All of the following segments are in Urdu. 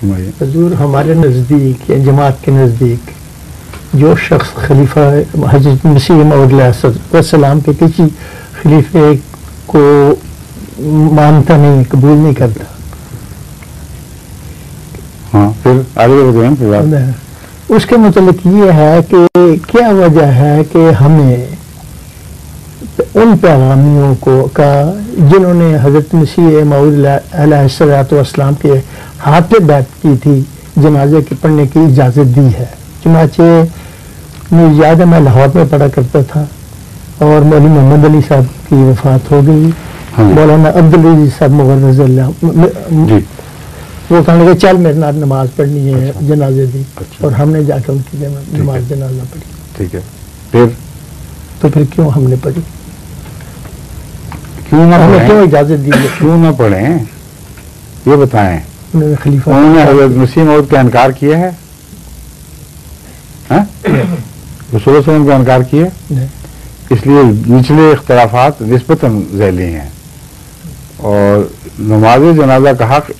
حضور ہمارے نزدیک یا جماعت کے نزدیک جو شخص خلیفہ حضرت مسیح موعود علیہ السلام کے کسی خلیفے کو مانتا نہیں، قبول نہیں کرتا، ہاں پھر آگے اس کے متعلق یہ ہے کہ کیا وجہ ہے کہ ہمیں ان پیغامیوں کا جنہوں نے حضرت مسیح موعود علیہ السلام کے ہاتھ پہ بیعت کی تھی جنازے کے پڑھنے کی اجازت دی ہے؟ چنانچہ مجھے یاد ہے میں لاہور میں پڑھا کرتا تھا اور مولوی محمد علی صاحب کی وفات ہو گئی، مولانا عبدالعزیز صاحب مغل رضی اللہ وہ کہنے لگے چل میرے نام نماز پڑھنی ہے جنازے دی، اور ہم نے جا کے ان کی نماز جنازہ پڑھی. ٹھیک ہے، پھر تو پھر کیوں ہم نے پڑھی؟ کیوں نہ ہمیں کیوں اجازت دی؟ کیوں نہ پڑھیں یہ بتائیں. خلیفہ انہوں نے حضرت مسیح موعود کا انکار کیا ہے؟ رسول اللہ صلی اللہ علیہ وسلم کا انکار کیا؟ اس لیے نچلے اختلافات نسبتاً ذیلی ہیں، اور نماز جنازہ کا حق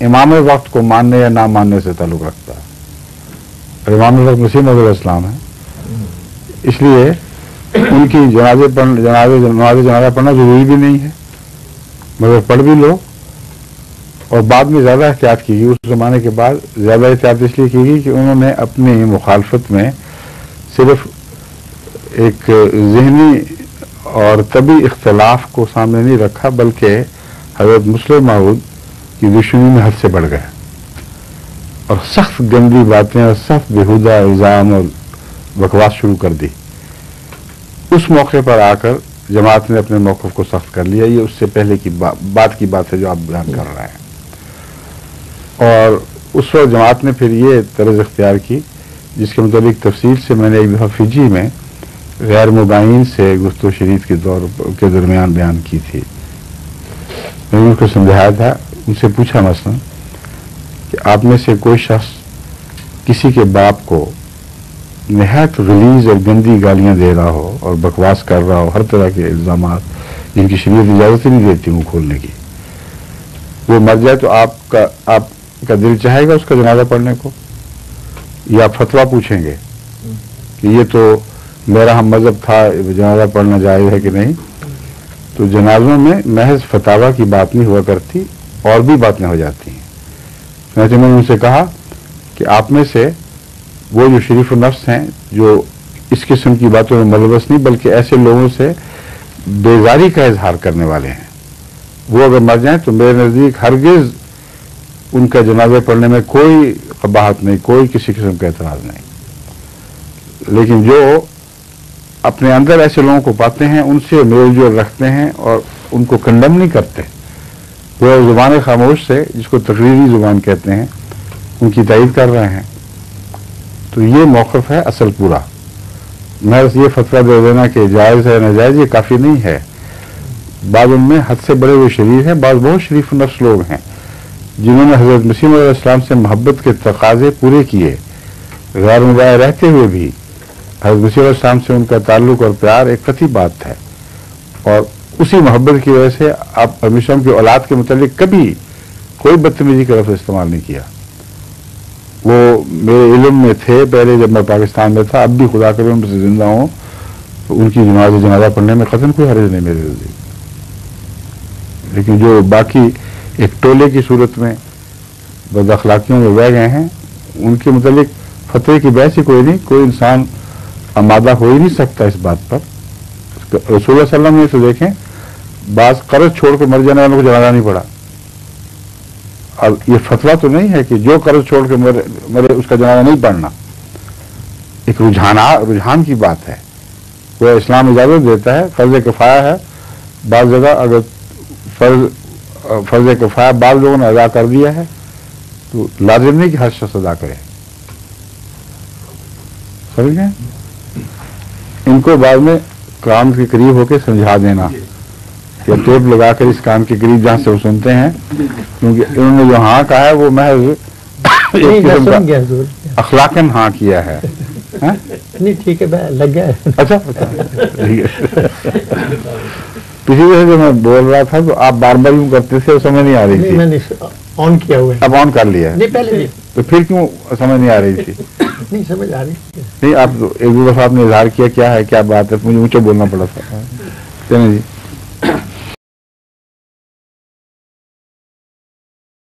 امام وقت کو ماننے یا نہ ماننے سے تعلق رکھتا ہے، اور امام وقت مسیح موعود علیہ السلام ہے. اس لیے ان کی نماز جنازہ پڑھنا ضروری بھی نہیں ہے، مگر پڑھ بھی لو. اور بعد میں زیادہ احتیاط کی گئی، اس زمانے کے بعد زیادہ احتیاط اس لیے کی گئی کہ انہوں نے اپنی مخالفت میں صرف ایک ذہنی اور طبی اختلاف کو سامنے نہیں رکھا، بلکہ حضرت مسلم موعود کی دشمنی میں حد سے بڑھ گئے اور سخت گندی باتیں اور سخت بیہودہ الزام اور بکواس شروع کر دی. اس موقع پر آ کر جماعت نے اپنے موقف کو سخت کر لیا. یہ اس سے پہلے کی بات ہے جو آپ بیان کر رہے ہیں. اور اس وقت جماعت نے پھر یہ طرز اختیار کی جس کے متعلق تفصیل سے میں نے ایک دفعہ فجی میں غیر مبین سے گفتگو شریف کے دور کے درمیان بیان کی تھی. میں نے ان کو سمجھایا تھا، ان سے پوچھا مثلا کہ آپ میں سے کوئی شخص کسی کے باپ کو نہایت غلیظ اور گندی گالیاں دے رہا ہو اور بکواس کر رہا ہو، ہر طرح کے الزامات جن کی شریعت اجازت ہی نہیں دیتی منہ کھولنے کی، وہ مر جائے تو آپ کا دل چاہے گا اس کا جنازہ پڑھنے کو، یا آپ فتویٰ پوچھیں گے کہ یہ تو میرا ہم مذہب تھا جنازہ پڑھنا جائز ہے کہ نہیں؟ تو جنازوں میں محض فتاویٰ کی بات نہیں ہوا کرتی، اور بھی باتیں ہو جاتی ہیں. چنانچہ میں نے ان سے کہا کہ آپ میں سے وہ جو شریف النفس ہیں جو اس قسم کی باتوں میں ملوث نہیں بلکہ ایسے لوگوں سے بیزاری کا اظہار کرنے والے ہیں، وہ اگر مر جائیں تو میرے نزدیک ہرگز ان کا جنازہ پڑھنے میں کوئی قباحت نہیں، کوئی کسی قسم کا اعتراض نہیں. لیکن جو اپنے اندر ایسے لوگوں کو پاتے ہیں ان سے میل جول رکھتے ہیں اور ان کو کنڈم نہیں کرتے، وہ زبان خاموش سے جس کو تقریری زبان کہتے ہیں ان کی تائید کر رہے ہیں، تو یہ موقف ہے اصل پورا. میں یہ فتویٰ دے دینا کہ جائز ہے ناجائز یہ کافی نہیں ہے. بعض ان میں حد سے بڑے ہوئے شریر ہیں، بعض بہت شریف نفس لوگ ہیں جنہوں نے حضرت مسیح علیہ السلام سے محبت کے تقاضے پورے کیے، غیر مباح رہتے ہوئے بھی حضرت مسیح علیہ السلام سے ان کا تعلق اور پیار ایک قطعی بات ہے، اور اسی محبت کی وجہ سے آپ ہمیشہ ان کی اولاد کے متعلق کبھی کوئی بدتمیزی کا لفظ استعمال نہیں کیا. وہ میرے علم میں تھے پہلے جب میں پاکستان میں تھا، اب بھی خدا کرے ان سے زندہ ہوں تو ان کی جنازہ پڑھنے میں قطعاً کوئی حرج نہیں میرے نزدیک. لیکن جو باقی ایک ٹولے کی صورت میں بد اخلاقیوں میں بہ گئے ہیں ان کے متعلق فتوے کی بحث ہی کوئی نہیں، کوئی انسان آمادہ ہو ہی نہیں سکتا اس بات پر. رسول اللہ صلی اللہ علیہ وسلم نے تو دیکھیں بعض قرض چھوڑ کے مر جانے والوں کو جنازہ نہیں پڑا. اب یہ فتویٰ تو نہیں ہے کہ جو قرض چھوڑ کے مرے اس کا جنازہ نہیں پڑھنا، ایک رجحان کی بات ہے. وہ اسلام اجازت دیتا ہے، فرض کفایہ ہے. بعض جگہ اگر فرض کفایہ بعض لوگوں نے ادا کر دیا ہے تو لازم نہیں کہ ہر شخص ادا کرے. سمجھ گئے؟ ان کو بعد میں کان کے قریب ہو کے سمجھا دینا یا ٹیپ لگا کر اس کان کے قریب جہاں سے وہ سنتے ہیں، کیونکہ انہوں نے جو ہاں کہا ہے وہ محض ایک قسم کا اخلاقاً ہاں کیا ہے. نہیں ٹھیک ہے لگ گیا. اچھا پچھلی وجہ سے میں بول رہا تھا تو آپ بار بار یوں کرتے تھے، سمجھ نہیں آ رہی تھی. آن کیا ہوا ہے. اب آن کر لیا ہے. نہیں پہلے بھی تو پھر کیوں سمجھ نہیں آ رہی تھی؟ نہیں سمجھ آ رہی. نہیں آپ ایک دو دفعہ آپ نے اظہار کیا کیا ہے کیا بات ہے، مجھے اونچا بولنا پڑا تھا. چلیں جی.